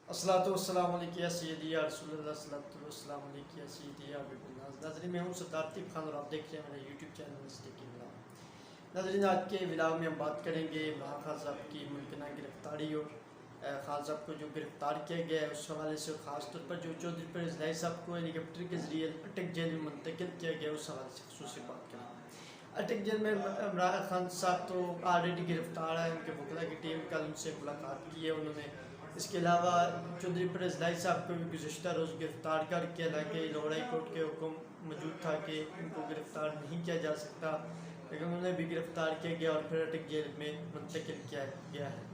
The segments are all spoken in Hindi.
अस्सलातु वस्सलामु अलैका या सय्यदी या रसूलल्लाह सल्लल्लाहु अलैहि वसल्लम या सय्यदी या हबीबुल नाज़। नाज़रीन, मैं हूं सरदार आतिफ खान और आप देख रहे हैं मेरा यूट्यूब चैनल नज़दीकी व्लॉग। नाज़रीन, आज के व्लॉग में हम बात करेंगे इमरान खान साहब की मुमकिना गिरफ्तारी और खान साहब को जो गिरफ्तार किया गया है उस हवाले से, ख़ास तौर पर जो चौधरी परवेज़ इलाही साहब को हेलीकॉप्टर के ज़रिए अटक जेल में मुंतकिल किया गया उस हवाले से खसूसी बात करेंगे। अटक जेल में इमरान खान साहब तो ऑलरेडी गिरफ्तार है, उनके वकला की टीम कल उनसे मुलाकात की है उन्होंने। इसके अलावा चौधरी परवेज़ इलाही साहब को भी गुज़श्ता रोज़ गिरफ़्तार करके, हालांकि लाहौर हाई कोर्ट के हुक्म मौजूद था कि उनको गिरफ़्तार नहीं किया जा सकता, लेकिन उन्हें भी गिरफ़्तार किया गया और फिर अटक जेल में मुंतकिल किया गया है।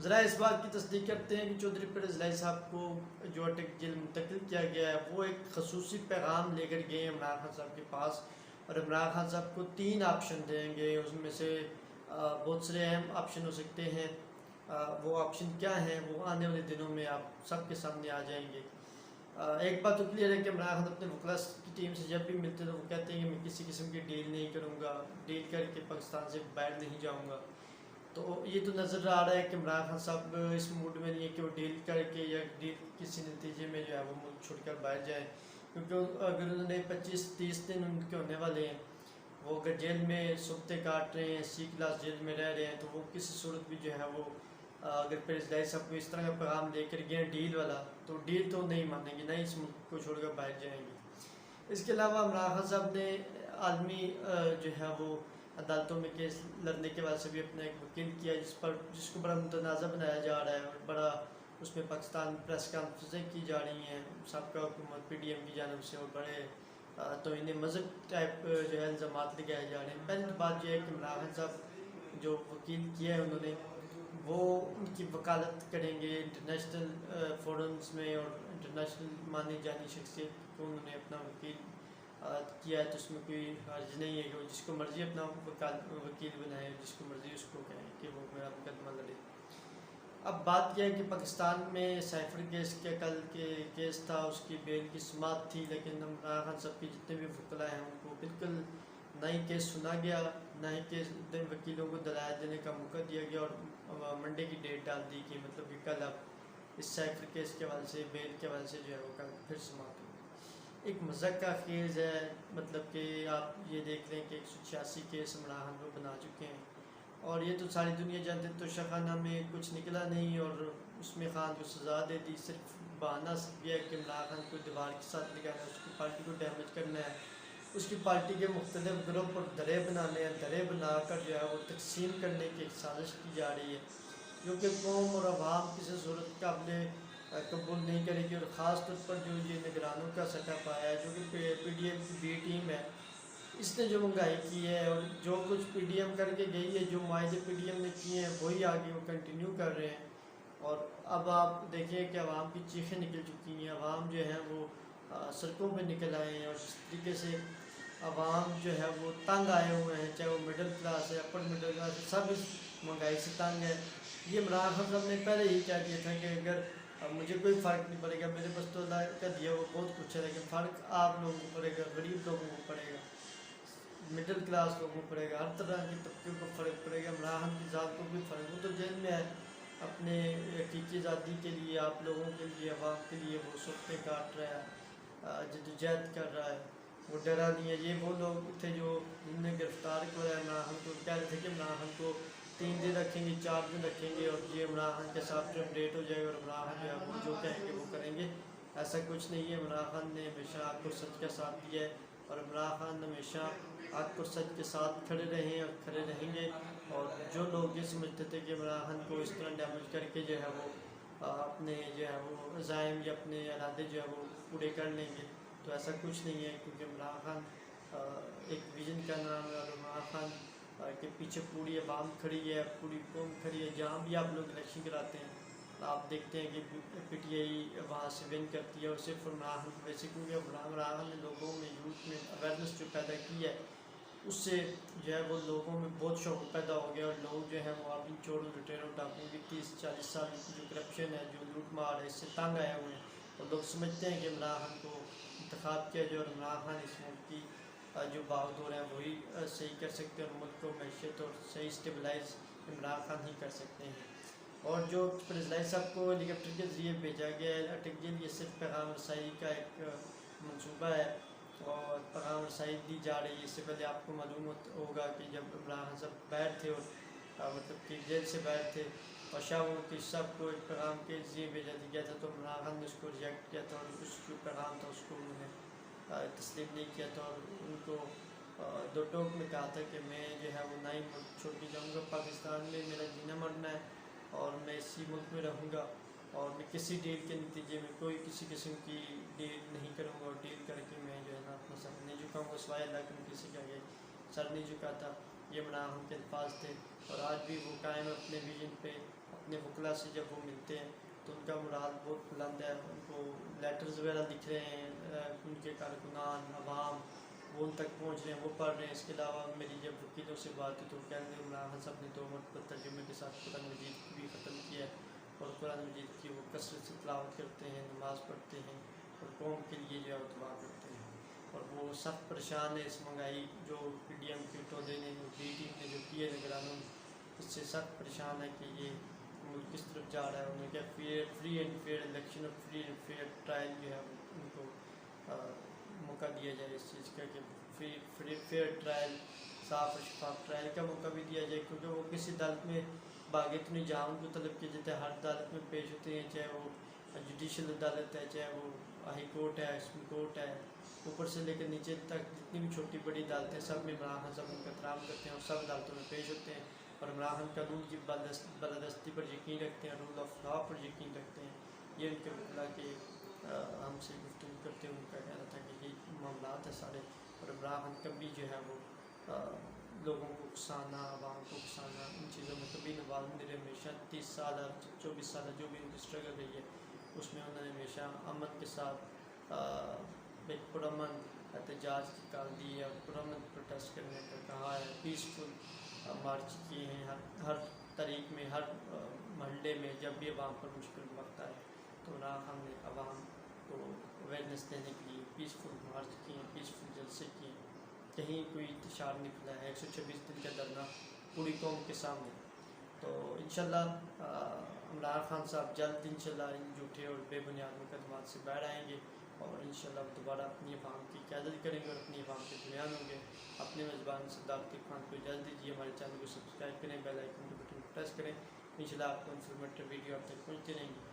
ज़रा इस बात की तस्दीक करते हैं कि चौधरी परवेज़ इलाही साहब को जो अटक जेल मुंतकिल किया गया है वो एक खसूसी पैगाम लेकर गए इमरान खान साहब के पास, और इमरान खान साहब को 3 ऑप्शन देंगे। उसमें से बहुत सारे अहम ऑप्शन हो सकते हैं। वो ऑप्शन क्या हैं वो आने वाले दिनों में आप सबके सामने आ जाएंगे। एक बात तो क्लियर है कि इमरान खान अपने वकला की टीम से जब भी मिलते हैं तो वो कहते हैं कि मैं किसी किस्म की डील नहीं करूँगा, डील करके पाकिस्तान से बाहर नहीं जाऊँगा। तो ये तो नज़र आ रहा है कि इमरान खान साहब इस मूड में नहीं है कि वो डील करके या डील किसी नतीजे में जो है वो मुल्क छोड़कर बाहर जाए, क्योंकि अगर उन्होंने 25-30 दिन उनके होने वाले हैं, वो अगर जेल में सुबते काट रहे हैं, सी क्लास जेल में रह रहे हैं, तो वो किसी सूरत भी जो है वो अगर परवेज़ इलाही साहब को इस तरह का पैगाम लेकर गए डील वाला, तो डील तो नहीं मानेंगे, नहीं इस मुल्क को छोड़कर बाहर जाएंगे। इसके अलावा इमरान खान साहब ने आलमी जो है वो अदालतों में केस लड़ने के बाद से भी अपना एक वकील किया, जिसको बड़ा मुतनाज़ा बनाया जा रहा है और बड़ा उसमें पाकिस्तान प्रेस कॉन्फ्रेंसें की जा रही हैं सबका हुकूमत PDM की जानब से, और बड़े तो इन्हें मज़हब टाइप जो है इल्ज़ाम लगाए जा रहे हैं। पहली तो बात यह है कि इमरान खान साहब जो वकील किया है उन्होंने, वो उनकी वकालत करेंगे इंटरनेशनल फोरम्स में, और इंटरनेशनल मानी जानी शख्सियत को उन्होंने अपना वकील किया है, तो उसमें कोई हर्ज नहीं है कि वो जिसको मर्ज़ी अपना वकील बनाए, जिसको मर्ज़ी उसको कहें कि वो मेरा मुकदमा लड़े। अब बात यह है कि पाकिस्तान में साइफर केस के कल के केस था, उसकी बेल की समाअत थी, लेकिन इमरान खान साहब के जितने भी वकला हैं उनको बिल्कुल ना ही केस सुना गया, ना ही केस वकीलों को दलाल देने का मौका दिया गया, और मंडे की डेट डाल दी कि मतलब कि कल अब इस साइफर केस के हवाले से, बेल के हवाले से जो है वो कल फिर समाप्त होगी। एक मज़ाक का खेज़ है, मतलब कि आप ये देख लें कि 186 केस इमरान खान को बना चुके हैं, और ये तो सारी दुनिया जानती है। तो शाखाना में कुछ निकला नहीं और उसमें खान को सज़ा दे दी, सिर्फ बहाना यह है कि इमरान खान को दीवार के साथ लगाना है, उसकी पार्टी को डैमेज करना है, उसकी पार्टी के मुख्तलिफ ग्रुप और दरे बनाने हैं, दरे बनाकर जो है वो तकसीम करने की एक साजिश की जा रही है, जो कि कौम और अवाम किसी सूरत काबिल कबूल नहीं करेगी। और ख़ास तौर पर जो ये निगरानों का सेटअप आया है, जो कि PDM की B टीम है, इसने जो महंगाई की है और जो कुछ PDM करके गई है, जो मायदे PDM ने किए हैं वही आगे वो कंटिन्यू कर रहे हैं। और अब आप देखिए कि आवाम की चीखें निकल चुकी हैं, आवाम जो है वो सड़कों पर निकल आए हैं, और जिस तरीके से आवाम जो है वो तंग आए हुए हैं, चाहे वो मिडिल क्लास है, अपर मिडिल क्लास है, सब इस महंगाई से तंग है। ये इमरान खान साहब ने पहले ही कह दिया था कि अगर मुझे कोई फ़र्क नहीं पड़ेगा, मेरे पास तो अल्लाह का दिया वो बहुत कुछ है, लेकिन फ़र्क आप लोगों को पड़ेगा, गरीब लोगों को पड़ेगा, मिडिल क्लास लोगों को पड़ेगा, हर तरह के तबके को फ़र्क पड़ेगा। इमरान खान की ज़ात को भी फ़र्क, वो तो जेल में है, अपने हकीकी आज़ादी के लिए, आप लोगों के लिए, अवाम के लिए वो सुख्ते काट रहा है, जद्दोजहद कर रहा है, वो डरा नहीं है। ये वो लोग थे जो जिनने गिरफ्तार किया इमरान खान को, कह रहे थे कि इमरान खान को 3 दिन रखेंगे, 4 दिन रखेंगे, और ये इमरान खान के साथ जो अपडेट हो जाएगा और इमरान खान जो है वो जो कहेंगे वो करेंगे। ऐसा कुछ नहीं है। इमरान खान ने हमेशा आपको सच का साथ दिया है, और इमरान खान हमेशा आपको सच के साथ खड़े रहे हैं और खड़े रहेंगे। और जो लोग ये समझते थे कि इमरान खान को इस तरह डैमेज करके जो है वो अपने जो है वो अज़ाइम या अपने इरादे जो है वो पूरे कर लेंगे, तो ऐसा कुछ नहीं है, क्योंकि इमरान खान एक विजन का नाम है, और इमरान खान के पीछे पूरी आवाम खड़ी है, पूरी कौम खड़ी है। जहाँ भी आप लोग इलेक्शन कराते हैं आप देखते हैं कि PTI वहाँ से विन करती है, और सिर्फ इमरान खान की वजह से, क्योंकि इमरान खान ने लोगों में, यूथ में अवेयरनेस जो पैदा की है, उससे जो है वो लोगों में बहुत शौक पैदा हो गया, और लोग जो है वो आप इन चोरों लुटेरों डाकुओं की 30-40 साल की जो करप्शन है, जो लूट मार है, इससे तंग आए हुए हैं, और लोग समझते हैं कि इमरान खान को इंतखाब किया जाए, और इमरान खान इस मुल्क की जो बागडोर है वही सही कर सकते हैं, और मुल्क को मैशत और सही स्टेबलाइज इमरान खान ही कर सकते हैं। और जो प्रेजलाई साहब को हेलीकॉप्टर के ज़रिए भेजा गया है अटक जेल, ये सिर्फ पैगाम रसाई का एक मंसूबा है और पैगाम रसाई दी जा रही है। इससे पहले आपको मालूम होगा कि जब इमरान खान साहब बाहर थे और मतलब कि जेल से बाहर थे और शाहरुख साहब को एक पैगाम के ज़रिए भेजा गया था, तो इमरान खान ने उसको रिजेक्ट किया था और उस जो पैगाम था उसको उन्होंने तस्लीम नहीं किया था और उनको दो टोक में कहा था कि मैं जो है वो नई मुल्क छोड़ के जाऊँगा, पाकिस्तान में मेरा जीना मरना है और मैं इसी मुल्क में रहूँगा और मैं किसी डील के नतीजे में कोई किसी किस्म की डील नहीं करूँगा और डील करके मैं जो है ना अपना सर नहीं झुकाऊँगा, सिवाय अल्लाह के मैं किसी के आगे सर नहीं झुकाता। ये इमरान खान के अल्फाज थे और आज भी वो कायम अपने विजन पे। अपने वकला से जब वो मिलते हैं तो उनका मुराद बहुत बुलंद है, उनको लेटर्स वगैरह लिख रहे हैं, उनके कारकुनान अवाम वो उन तक पहुँच रहे हैं, वो पढ़ रहे हैं। इसके अलावा मेरी जब वकीलों से बात हुई तो कहने इमरान खान साहब ने 2 मरतबा तर्जुमे के साथ कुरान मजीद भी ख़त्म किया है और कुरान मजीद की वो कसरत से तिलावत करते हैं, नमाज़ पढ़ते हैं और कौम के लिए जो है वो दुआ करते हैं। और वो सख्त परेशान है इस महंगाई जो PDM के टोले ने B टीम ने जो किए निगरानों, इससे सख्त परेशान है कि ये मुल्क किस तरफ जा रहा है। उन्हें क्या फ्री एंड फेयर इलेक्शन और फ्री एंड फेयर ट्रायल जो है उनको मौका दिया जाए इस चीज़ का कि फ्री फेयर ट्रायल, साफ और शफाफ ट्रायल का मौका भी दिया जाए, क्योंकि वो किसी अदालत में भागे तो नहीं जहाँ उनको तलब किए जाते हैं, हर अदालत में पेश होते हैं, चाहे वो जुडिशल अदालत है, चाहे वो हाई कोर्ट है, सुप्रीम कोर्ट है, ऊपर से लेकर नीचे तक जितनी भी छोटी बड़ी अदालतें सब में इमरान खान साहब उनका एहतराम करते हैं और सब अदालतों में पेश होते हैं और इमरान खान कानून की बालादस्ती पर यकीन रखते हैं, रूल ऑफ लॉ पर यकीन रखते हैं। ये उनके वकला के हमसे गुफ्तगू करते हुए उनका कहना था कि ये मामला है सारे। और इमरान खान कभी जो है वो लोगों को उकसाना, आवाम को उकसाना, इन चीज़ों में कभी नवाज नहीं रहे। हमेशा 30 साल 24 साल जो भी उनकी स्ट्रगल रही है उसमें उन्होंने हमेशा अमन के साथ एक पुरअमन एहतजाज की काल दी है और पुरअमन प्रोटेस्ट करने का कहा है, पीसफुल मार्च किए हैं हर तारीख में, हर महल्ले में। जब भी अवाम पर मुश्किल वक्त आए तो इमरान खान ने अवाम को अवेयरनेस देने के लिए पीसफुल मार्च किए, पीसफुल जलसे किए, कहीं कोई इंतशार नहीं फैला है। 126 दिन का धरना पूरी कौम के सामने। तो इंशाल्लाह इमरान खान साहब जल्द इंशाल्लाह इन झूठे और बेबुनियाद मुकदमात से बाहर आएंगे और इंशाल्लाह दोबारा अपनी अवाम की क़यादत करेंगे और अपनी अवाम के बयान होंगे। अपने मेज़बान सरदार आतिफ खान को इजाज़त दीजिए। हमारे चैनल को सब्सक्राइब करें, बेल आइकन के बटन को प्रेस करें। इंशाल्लाह आपको इन्फॉर्मेटिव वीडियो आप तक पहुँचती रहेंगी।